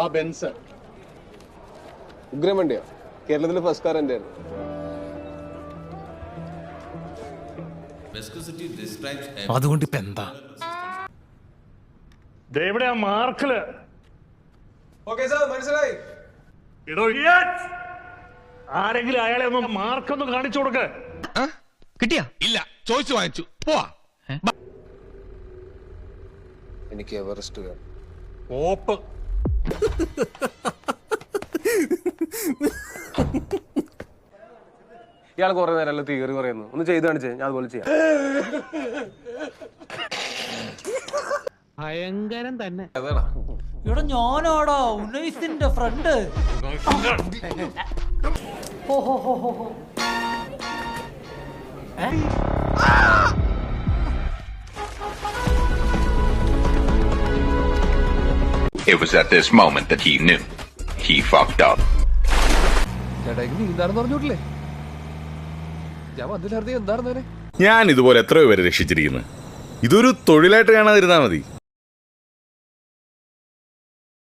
ആ ബെൻസ് ഉഗ്രം വണ്ടിയാ. കേരളത്തിലെ ഫസ്റ്റ് കാർ എൻ്റെ ആയിരുന്നു. അതുകൊണ്ട് ഇപ്പൊ എന്താ എവിടെയാ മാർക്കില്? മനസ്സിലായി. ആരെങ്കിലും അയാളെ ഒന്ന് മാർക്കൊന്ന് കാണിച്ചു കൊടുക്ക. കിട്ടിയാ? ഇല്ല, ചോദിച്ചു വാങ്ങിച്ചു. പോവാ. എനിക്ക് എവറസ്റ്റ് വേണം. ഓപ്പ് ഇയാൾ കുറെ നേരമല്ല തിയറി പറയുന്നു. ഒന്ന് ചെയ്ത് കാണിച്ചേ, ഞാൻ അതുപോലെ ചെയ്യാം. ഭയങ്കരം തന്നെ. ഇവിടെ ഞാനാടാ ഉനൈസിന്റെ front. It was at this moment that he knew he fucked up. ഞാൻ ഇതുപോലെ എത്രയോ പേരെ രക്ഷിച്ചിരിക്കുന്നു. ഇതൊരു തൊഴിലായിട്ട് കാണാതിരുന്നാ മതി.